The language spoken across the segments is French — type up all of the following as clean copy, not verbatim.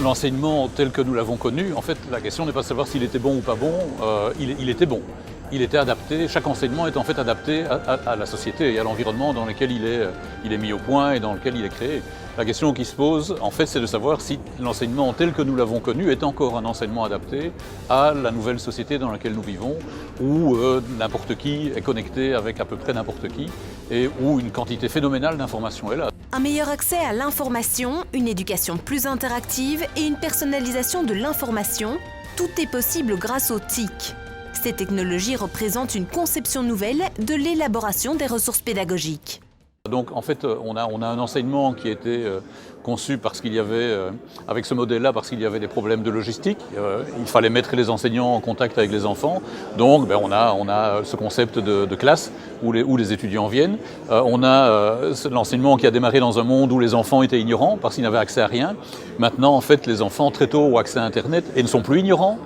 l'enseignement tel que nous l'avons connu, en fait, la question n'est pas de savoir s'il était bon ou pas bon, il était bon. Il était adapté, chaque enseignement est en fait adapté à la société et à l'environnement dans lequel il est mis au point et dans lequel il est créé. La question qui se pose, en fait, c'est de savoir si l'enseignement tel que nous l'avons connu est encore un enseignement adapté à la nouvelle société dans laquelle nous vivons, où n'importe qui est connecté avec à peu près n'importe qui et où une quantité phénoménale d'informations est là. Un meilleur accès à l'information, une éducation plus interactive et une personnalisation de l'information, tout est possible grâce aux TIC. Ces technologies représentent une conception nouvelle de l'élaboration des ressources pédagogiques. Donc en fait, on a un enseignement qui a été conçu parce qu'il y avait, avec ce modèle-là, parce qu'il y avait des problèmes de logistique. Il fallait mettre les enseignants en contact avec les enfants. Donc on a ce concept de classe où les étudiants viennent. On a l'enseignement qui a démarré dans un monde où les enfants étaient ignorants parce qu'ils n'avaient accès à rien. Maintenant, en fait, les enfants très tôt ont accès à Internet et ne sont plus ignorants.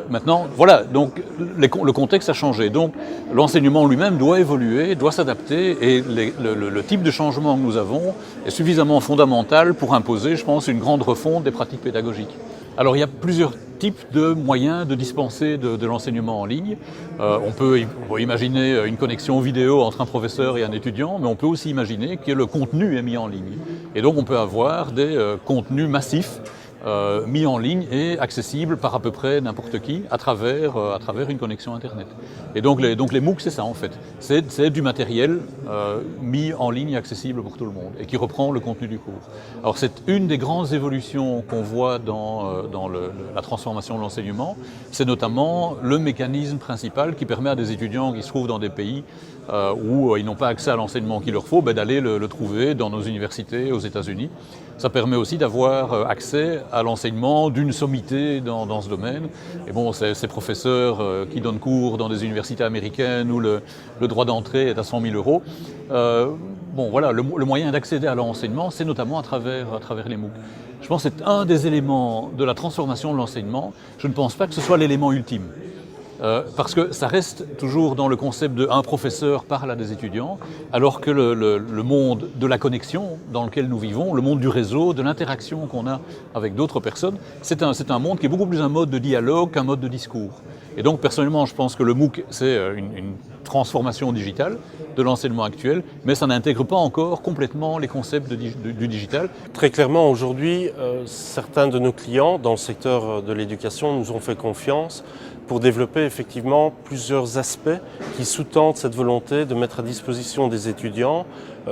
Maintenant, voilà, donc le contexte a changé. Donc l'enseignement lui-même doit évoluer, doit s'adapter et le type de changement que nous avons est suffisamment fondamental pour imposer, je pense, une grande refonte des pratiques pédagogiques. Alors il y a plusieurs types de moyens de dispenser de l'enseignement en ligne. On peut imaginer une connexion vidéo entre un professeur et un étudiant, mais on peut aussi imaginer que le contenu est mis en ligne. Et donc on peut avoir des contenus massifs mis en ligne et accessible par à peu près n'importe qui à travers une connexion Internet. Et donc les MOOC, c'est ça en fait. C'est du matériel mis en ligne et accessible pour tout le monde et qui reprend le contenu du cours. Alors c'est une des grandes évolutions qu'on voit dans la transformation de l'enseignement. C'est notamment le mécanisme principal qui permet à des étudiants qui se trouvent dans des pays où ils n'ont pas accès à l'enseignement qu'il leur faut, d'aller le trouver dans nos universités aux États-Unis. Ça permet aussi d'avoir accès à l'enseignement d'une sommité dans ce domaine. Et bon, ces professeurs qui donnent cours dans des universités américaines où le droit d'entrée est à 100 000 €. Bon, voilà, le moyen d'accéder à l'enseignement, c'est notamment à travers les MOOC. Je pense que c'est un des éléments de la transformation de l'enseignement. Je ne pense pas que ce soit l'élément ultime. Parce que ça reste toujours dans le concept de un professeur parle à des étudiants, alors que le monde de la connexion dans lequel nous vivons, le monde du réseau, de l'interaction qu'on a avec d'autres personnes, c'est un monde qui est beaucoup plus un mode de dialogue qu'un mode de discours. Et donc personnellement, je pense que le MOOC, c'est une transformation digitale de l'enseignement actuel, mais ça n'intègre pas encore complètement les concepts du digital. Très clairement, aujourd'hui, certains de nos clients dans le secteur de l'éducation nous ont fait confiance pour développer effectivement plusieurs aspects qui sous-tendent cette volonté de mettre à disposition des étudiants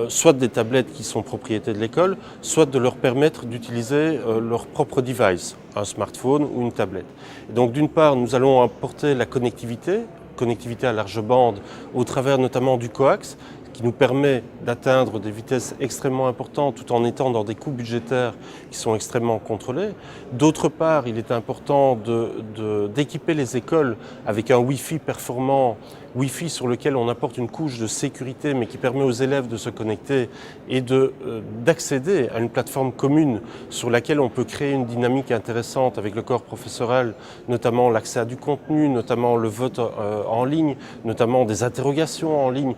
soit des tablettes qui sont propriété de l'école, soit de leur permettre d'utiliser leur propre device, un smartphone ou une tablette. Et donc d'une part, nous allons apporter la connectivité à large bande au travers notamment du coax, qui nous permet d'atteindre des vitesses extrêmement importantes tout en étant dans des coûts budgétaires qui sont extrêmement contrôlés. D'autre part, il est important d'équiper les écoles avec un Wi-Fi performant, Wi-Fi sur lequel on apporte une couche de sécurité mais qui permet aux élèves de se connecter et d'accéder à une plateforme commune sur laquelle on peut créer une dynamique intéressante avec le corps professoral, notamment l'accès à du contenu, notamment le vote en ligne, notamment des interrogations en ligne,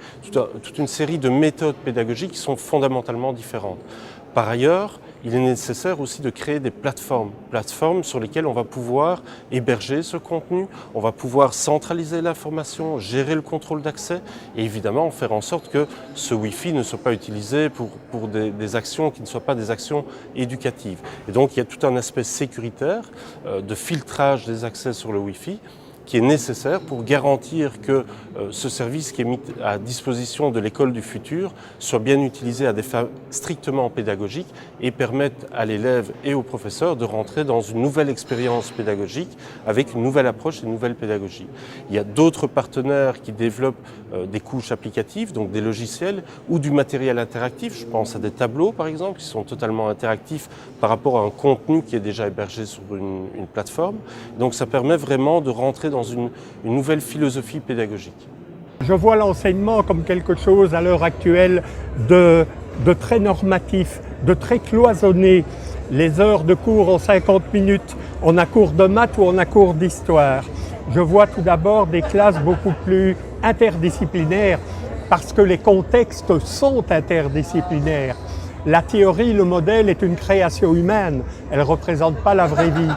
toute une série de méthodes pédagogiques qui sont fondamentalement différentes. Par ailleurs, il est nécessaire aussi de créer des plateformes sur lesquelles on va pouvoir héberger ce contenu, on va pouvoir centraliser l'information, gérer le contrôle d'accès et évidemment faire en sorte que ce Wi-Fi ne soit pas utilisé pour des actions qui ne soient pas des actions éducatives. Et donc il y a tout un aspect sécuritaire de filtrage des accès sur le Wi-Fi qui est nécessaire pour garantir que ce service qui est mis à disposition de l'école du futur soit bien utilisé à des fins strictement pédagogiques et permette à l'élève et au professeur de rentrer dans une nouvelle expérience pédagogique avec une nouvelle approche et une nouvelle pédagogie. Il y a d'autres partenaires qui développent des couches applicatives, donc des logiciels ou du matériel interactif. Je pense à des tableaux par exemple qui sont totalement interactifs par rapport à un contenu qui est déjà hébergé sur une plateforme. Donc ça permet vraiment de rentrer dans une nouvelle philosophie pédagogique. Je vois l'enseignement comme quelque chose à l'heure actuelle de très normatif, de très cloisonné. Les heures de cours ont 50 minutes, on a cours de maths ou on a cours d'histoire. Je vois tout d'abord des classes beaucoup plus interdisciplinaires parce que les contextes sont interdisciplinaires. La théorie, le modèle est une création humaine, elle ne représente pas la vraie vie.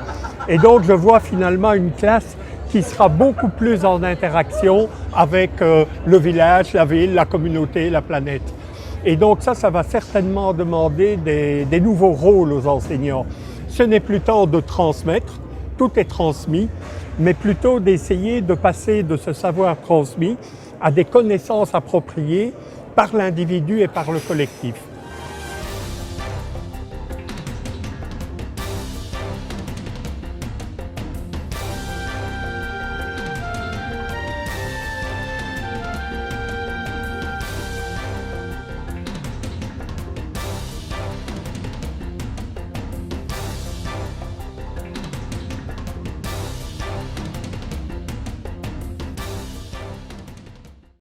Et donc je vois finalement une classe qui sera beaucoup plus en interaction avec le village, la ville, la communauté, la planète. Et donc ça va certainement demander des nouveaux rôles aux enseignants. Ce n'est plus tant de transmettre, tout est transmis, mais plutôt d'essayer de passer de ce savoir transmis à des connaissances appropriées par l'individu et par le collectif.